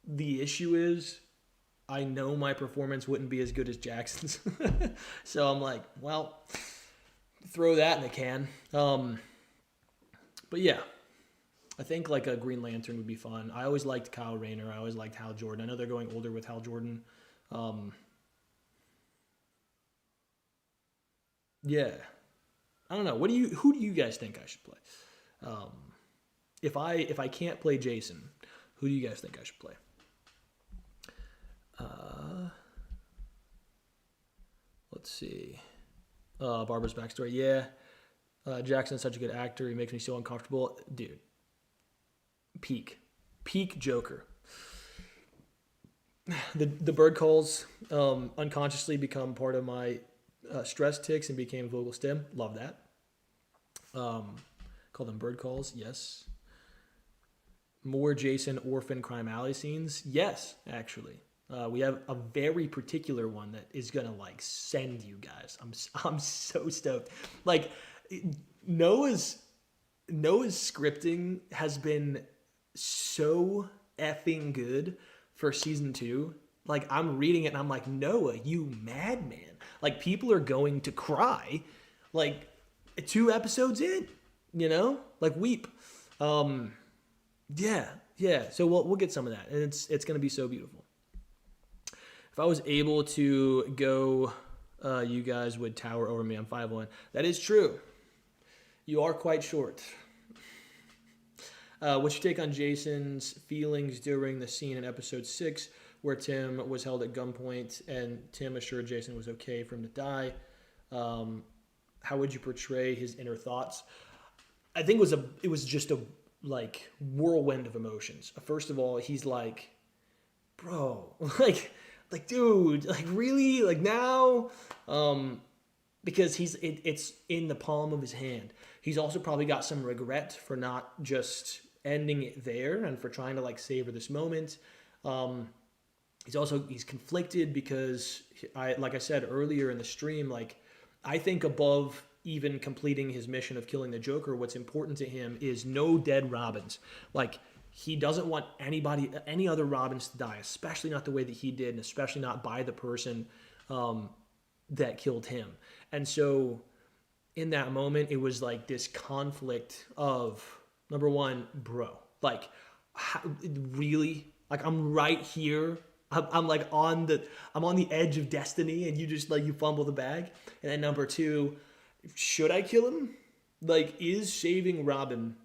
The issue is I know my performance wouldn't be as good as Jackson's. So I'm like, well, throw that in the can. But yeah, I think like a Green Lantern would be fun. I always liked Kyle Rayner. I always liked Hal Jordan. I know they're going older with Hal Jordan. Yeah. I don't know. Who do you guys think I should play? If I can't play Jason, who do you guys think I should play? Let's see. Barbara's backstory. Yeah. Jackson's such a good actor. He makes me so uncomfortable. Dude. Peak Joker. The bird calls unconsciously become part of my stress ticks and became vocal stim. Love that. Call them bird calls. Yes. More Jason Orphan Crime Alley scenes. Yes, actually. We have a very particular one that is gonna like send you guys. I'm so stoked. Like Noah's scripting has been so effing good for season 2. Like I'm reading it and I'm like, Noah, you madman. Like people are going to cry like 2 episodes in, like weep. Yeah. So we'll get some of that, and it's gonna be so beautiful. If I was able to go, you guys would tower over me. I'm 5'1". That is true. You are quite short. What's your take on Jason's feelings during the scene in episode 6 where Tim was held at gunpoint and Tim assured Jason it was okay for him to die? How would you portray his inner thoughts? I think it was just a like whirlwind of emotions. First of all, he's like, bro, like dude, like really, like now, because it's in the palm of his hand. He's also probably got some regret for not just ending it there and for trying to like savor this moment. He's conflicted because like I said earlier in the stream, like I think above even completing his mission of killing the Joker, what's important to him is no dead Robins. Like he doesn't want any other Robins to die, especially not the way that he did, and especially not by the person that killed him. And so in that moment, it was like this conflict of, number one, bro, like How, really? Like I'm right here. I'm like I'm on the edge of destiny, and you just like you fumble the bag. And then number two, should I kill him? Like, is saving Robin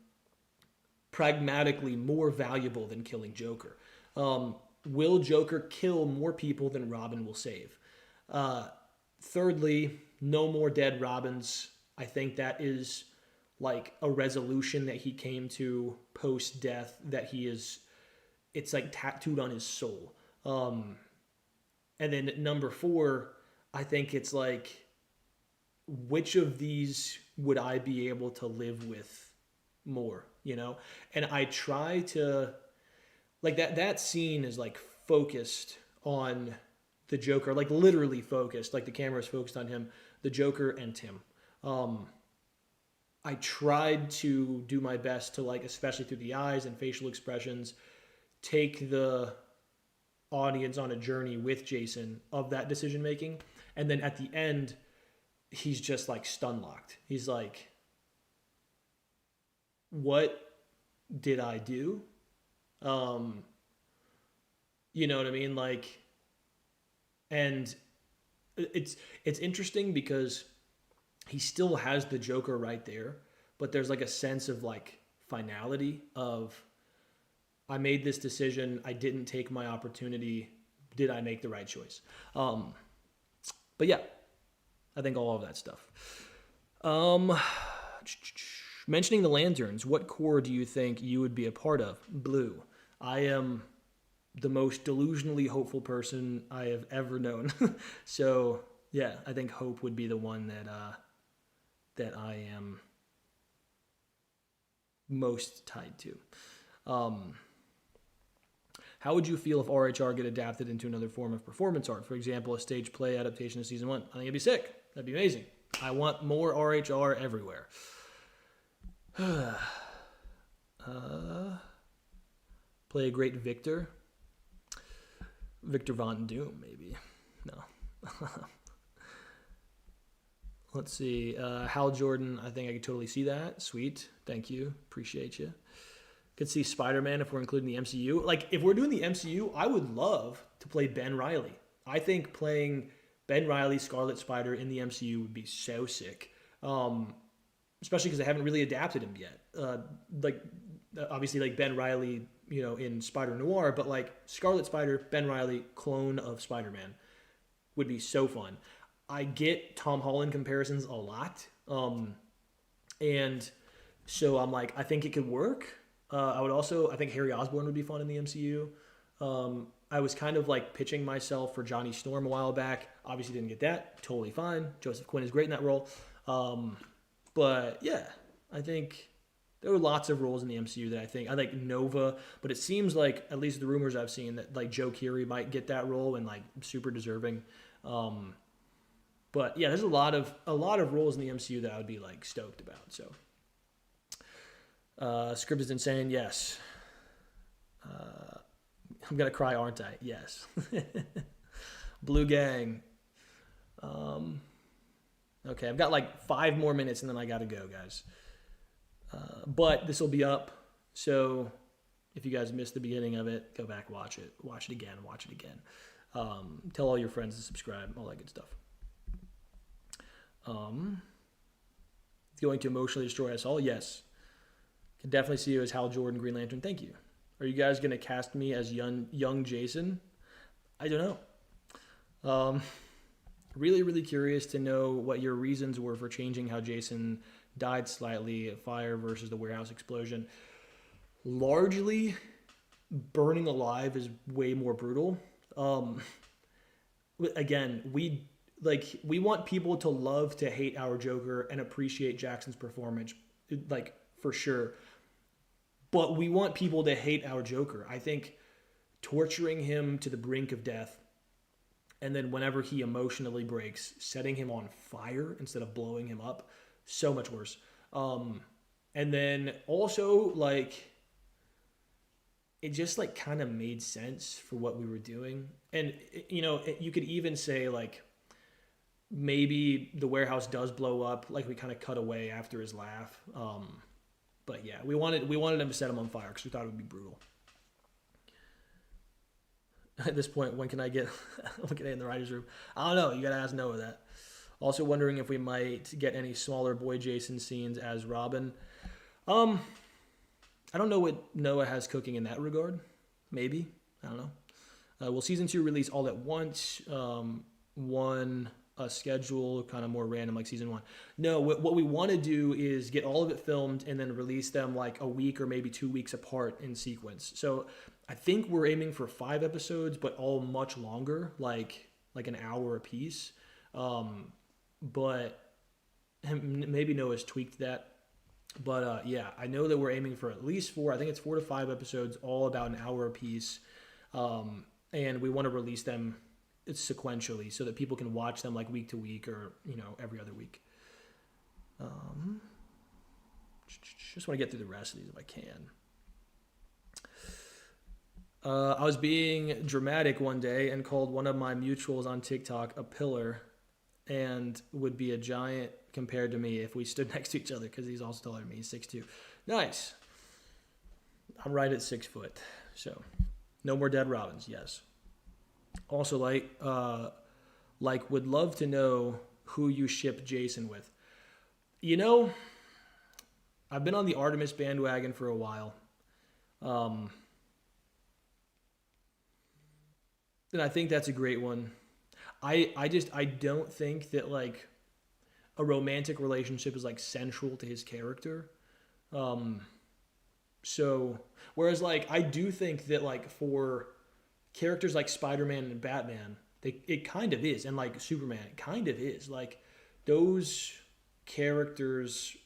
pragmatically more valuable than killing Joker? Um, will Joker kill more people than Robin will save? Uh, thirdly, no more dead Robins. I think that is like a resolution that he came to post death, that he is, it's like tattooed on his soul. Um, and then number four, I think it's like, which of these would I be able to live with more, you know? And I try to, like that scene is like focused on the Joker, like literally focused, like the camera is focused on him, the Joker and Tim. Um, I tried to do my best to, like, especially through the eyes and facial expressions, take the audience on a journey with Jason of that decision making. And then at the end, he's just like stun locked. He's like, what did I do? Um, you know what I mean? Like, and it's it's interesting because he still has the Joker right there, but there's like a sense of like finality of, I made this decision, I didn't take my opportunity, did I make the right choice? Um, but yeah, I think all of that stuff. Um, mentioning the lanterns, what corps do you think you would be a part of? Blue. I am the most delusionally hopeful person I have ever known. So yeah, I think hope would be the one that I am most tied to. Um, how would you feel if RHR get adapted into another form of performance art? For example, a stage play adaptation of season one. I think it'd be sick. That'd be amazing. I want more RHR everywhere. Play a great Victor. Victor Von Doom, maybe. No. Let's see. Hal Jordan, I think I could totally see that. Sweet. Thank you. Appreciate you. Could see Spider-Man if we're including the MCU. Like, if we're doing the MCU, I would love to play Ben Reilly. I think playing Ben Reilly, Scarlet Spider in the MCU would be so sick. Especially because I haven't really adapted him yet. Like, obviously, like Ben Reilly, you know, in Spider Noir, but like Scarlet Spider, Ben Reilly, clone of Spider-Man would be so fun. I get Tom Holland comparisons a lot. And so I'm like, I think it could work. I think Harry Osborn would be fun in the MCU. I was kind of like pitching myself for Johnny Storm a while back. Obviously didn't get that. Totally fine. Joseph Quinn is great in that role. But yeah, I think there were lots of roles in the MCU that I like Nova, but it seems like, at least the rumors I've seen, that like Joe Keery might get that role and like super deserving. But yeah, there's a lot of roles in the MCU that I would be like stoked about. So, Script is insane. Yes. I'm gonna cry, aren't I? Yes. Blue Gang. Okay, I've got like 5 more minutes and then I gotta go, guys. But this will be up, so if you guys missed the beginning of it, go back, watch it again. Tell all your friends to subscribe, all that good stuff. Going to emotionally destroy us all? Yes. Can definitely see you as Hal Jordan, Green Lantern. Thank you. Are you guys going to cast me as young Jason? I don't know. Really, really curious to know what your reasons were for changing how Jason died slightly at fire versus the warehouse explosion. Largely, burning alive is way more brutal. Again, we want people to love to hate our Joker and appreciate Jackson's performance, like, for sure. But we want people to hate our Joker. I think torturing him to the brink of death, and then whenever he emotionally breaks, setting him on fire instead of blowing him up, so much worse. And then also, like, it just like kind of made sense for what we were doing. And, you know, you could even say like, maybe the warehouse does blow up, like we kind of cut away after his laugh. But yeah, we wanted him to set him on fire because we thought it would be brutal. At this point, when can I get when can I get in the writers' room? I don't know. You gotta ask Noah that. Also wondering if we might get any smaller boy Jason scenes as Robin. Um, I don't know what Noah has cooking in that regard. Maybe, I don't know. Will season 2 release all at once? One a schedule kind of more random like season 1? No. What we want to do is get all of it filmed and then release them like a week or maybe 2 weeks apart in sequence. So I think we're aiming for 5 episodes, but all much longer, like an hour a piece. But maybe Noah's tweaked that. But yeah, I know that we're aiming for at least 4. I think it's 4 to 5 episodes, all about an hour a piece. And we want to release them sequentially so that people can watch them like week to week or, every other week. Just want to get through the rest of these if I can. I was being dramatic one day and called one of my mutuals on TikTok a pillar and would be a giant compared to me if we stood next to each other because he's also taller than me. He's 6'2". Nice. I'm right at 6 foot. So no more dead Robins. Yes. Also would love to know who you ship Jason with. I've been on the Artemis bandwagon for a while. And I think that's a great one. I don't think that like a romantic relationship is like central to his character. So whereas like I do think that like for characters like Spider-Man and Batman, it kind of is, and like Superman, it kind of is. Like those characters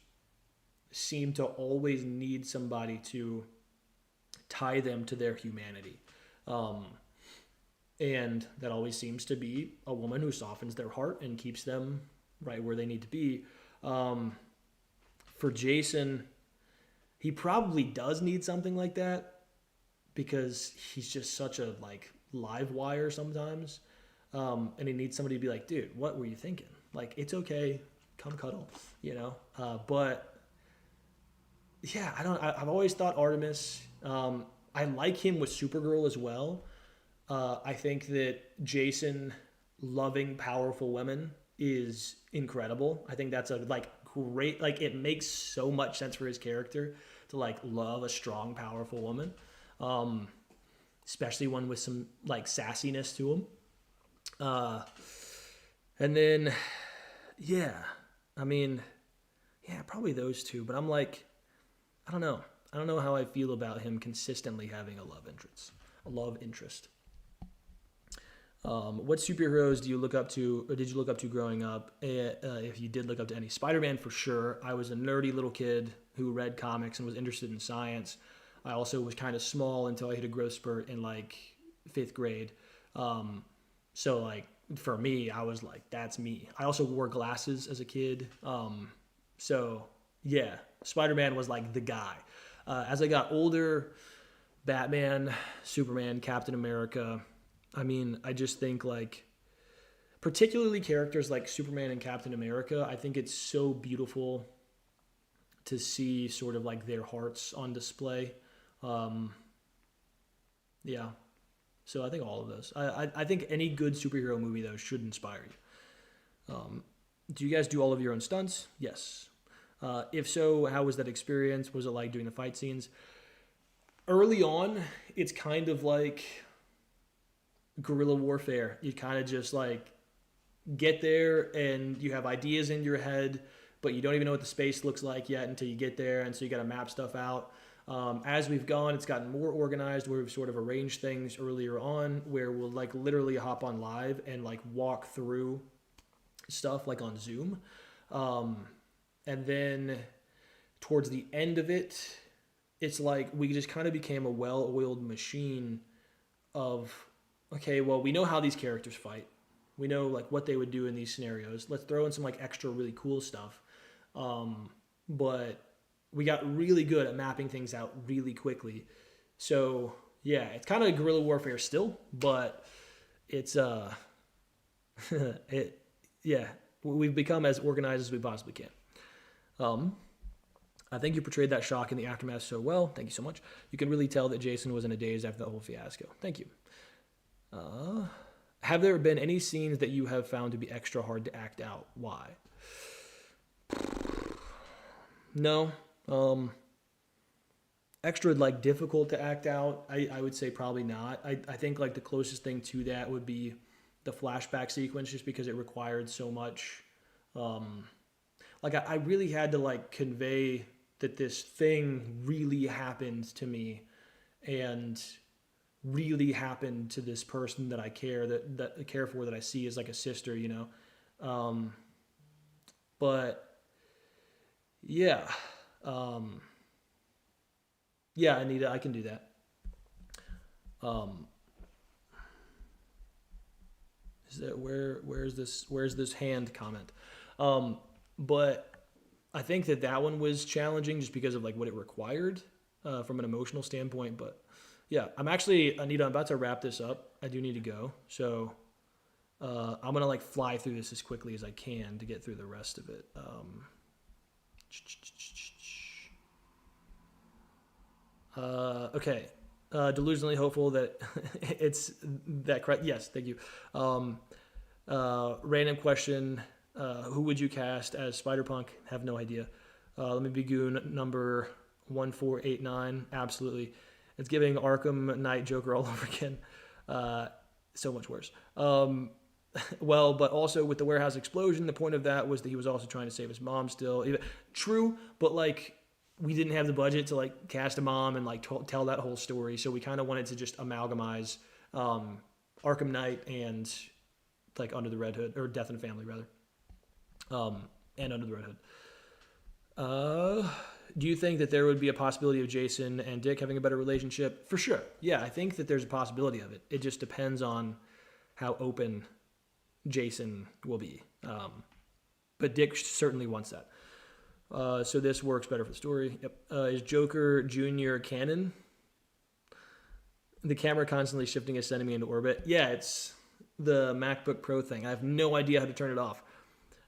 seem to always need somebody to tie them to their humanity. And that always seems to be a woman who softens their heart and keeps them right where they need to be. For Jason, he probably does need something like that because he's just such a like live wire sometimes. And he needs somebody to be like, dude, what were you thinking? Like, it's okay. Come cuddle, but yeah, I've always thought Artemis, I like him with Supergirl as well. I think that Jason loving powerful women is incredible. I think that's a like great, like it makes so much sense for his character to like love a strong, powerful woman. Especially one with some like sassiness to him. And then, yeah, probably those two, but I'm like, I don't know how I feel about him consistently having a love interest. What superheroes do you look up to, or did you look up to growing up? If you did look up to any, Spider-Man for sure. I was a nerdy little kid who read comics and was interested in science. I also was kind of small until I hit a growth spurt in like 5th grade. So like for me, I was like, that's me. I also wore glasses as a kid. So yeah, Spider-Man was like the guy. As I got older, Batman, Superman, Captain America. I just think like, particularly characters like Superman and Captain America, I think it's so beautiful to see sort of like their hearts on display. Yeah. So I think all of those. I think any good superhero movie though should inspire you. Do you guys do all of your own stunts? Yes. If so, how was that experience? What was it like doing the fight scenes? Early on, it's kind of like guerrilla warfare. You kind of just like get there and you have ideas in your head, but you don't even know what the space looks like yet until you get there. And so you got to map stuff out. As we've gone, it's gotten more organized where we've sort of arranged things earlier on where we'll like literally hop on live and like walk through stuff like on Zoom. And then towards the end of it, it's like we just kind of became a well-oiled machine of, okay, well, we know how these characters fight. We know like what they would do in these scenarios. Let's throw in some like extra really cool stuff. But we got really good at mapping things out really quickly. So yeah, it's kind of guerrilla warfare still, but it's we've become as organized as we possibly can. I think you portrayed that shock in the aftermath so well. Thank you so much. You can really tell that Jason was in a daze after the whole fiasco. Thank you. Uh, have there been any scenes that you have found to be extra hard to act out? Why? No. Extra like difficult to act out. I would say probably not. I think like the closest thing to that would be the flashback sequence, just because it required so much. Um, like I really had to like convey that this thing really happened to me, and really happened to this person that I that I care for, that I see as like a sister, you know. Um, but yeah, um, yeah, Anita, I can do that. Um, is that where's this hand comment? Um, but I think that that one was challenging just because of like what it required from an emotional standpoint. But yeah, I'm actually, Anita, I'm about to wrap this up. I do need to go, so I'm gonna like fly through this as quickly as I can to get through the rest of it. Okay. Delusionally hopeful that it's that correct. Yes, thank you. Um, Random question: who would you cast as Spider Punk? Have no idea. Let me be goon number 1489. Absolutely, it's giving Arkham Knight Joker all over again. So much worse. Well, but also with the warehouse explosion, the point of that was that he was also trying to save his mom still. True, but like we didn't have the budget to like cast a mom and like tell that whole story, so we kind of wanted to just amalgamize Arkham Knight and like Under the Red Hood, or Death in the Family rather, and Under the Red Hood. Do you think that there would be a possibility of Jason and Dick having a better relationship? For sure. Yeah, I think that there's a possibility of it. It just depends on how open Jason will be. But Dick certainly wants that. So this works better for the story. Yep. Is Joker Jr. canon? The camera constantly shifting is sending me into orbit. Yeah, it's the MacBook Pro thing. I have no idea how to turn it off.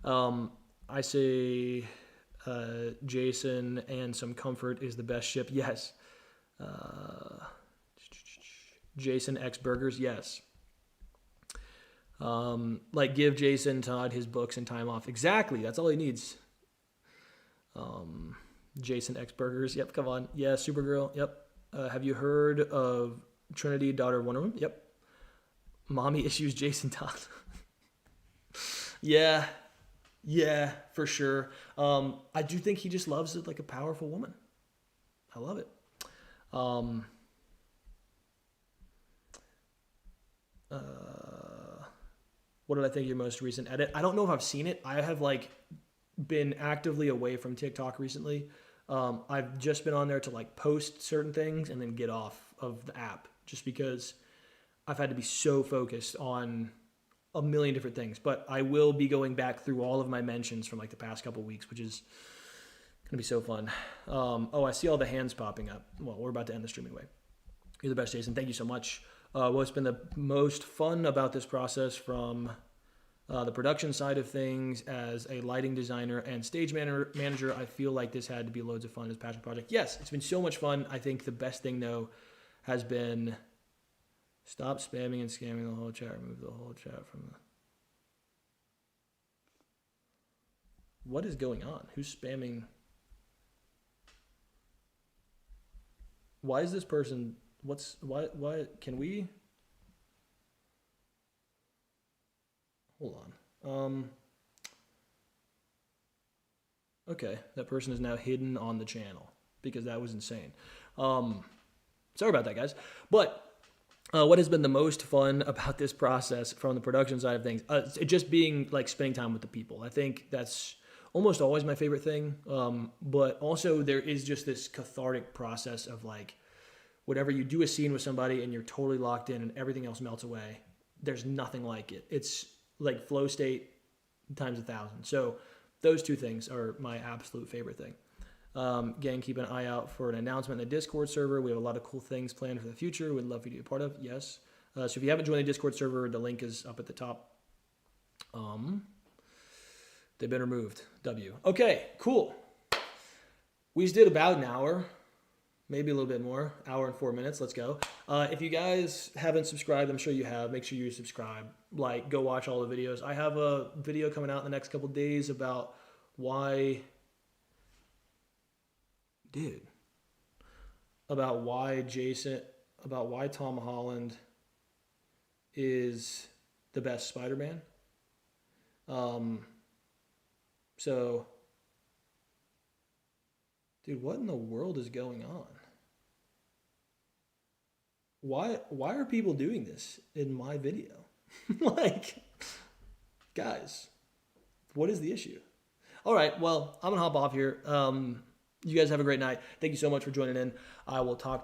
I say Jason and some comfort is the best ship. Yes. Jason X Burgers. Yes. Like give Jason Todd his books and time off. Exactly. That's all he needs. Jason X Burgers. Yep. Come on. Yeah. Supergirl. Yep. Have you heard of Trinity, daughter of Wonder Woman? Yep. Mommy issues Jason Todd. Yeah. Yeah, for sure. I do think he just loves it like a powerful woman. I love it. Um, what did I think of your most recent edit? I don't know if I've seen it. I have like been actively away from TikTok recently. I've just been on there to like post certain things and then get off of the app, just because I've had to be so focused on a million different things. But I will be going back through all of my mentions from like the past couple of weeks, which is gonna be so fun. I see all the hands popping up. Well, we're about to end the stream anyway. You're the best, Jason. Thank you so much. What's been the most fun about this process from the production side of things as a lighting designer and stage manager? I feel like this had to be loads of fun as a passion project. Yes, it's been so much fun. I think the best thing though has been stop spamming and scamming the whole chat. Remove the whole chat from the... What is going on? Who's spamming? Why is this person... Why can we... Hold on. Okay, that person is now hidden on the channel because that was insane. Sorry about that, guys. But what has been the most fun about this process from the production side of things? It just being like spending time with the people. I think that's almost always my favorite thing. But also there is just this cathartic process of like, whatever you do a scene with somebody and you're totally locked in and everything else melts away. There's nothing like it. It's like flow state times 1,000. So those two things are my absolute favorite thing. Gang, keep an eye out for an announcement in the Discord server. We have a lot of cool things planned for the future. We'd love for you to be a part of. Yes. So if you haven't joined the Discord server, the link is up at the top. They've been removed. W. Okay, cool. We just did about an hour. maybe a little bit more. Hour and 4 minutes. Let's go. If you guys haven't subscribed, I'm sure you have. Make sure you subscribe. Like, go watch all the videos. I have a video coming out in the next couple days about why, dude, about why Tom Holland is the best Spider-Man. So, dude, what in the world is going on? Why are people doing this in my video? Like, guys, what is the issue? All right, well, I'm gonna hop off here. You guys have a great night. Thank you so much for joining in. I will talk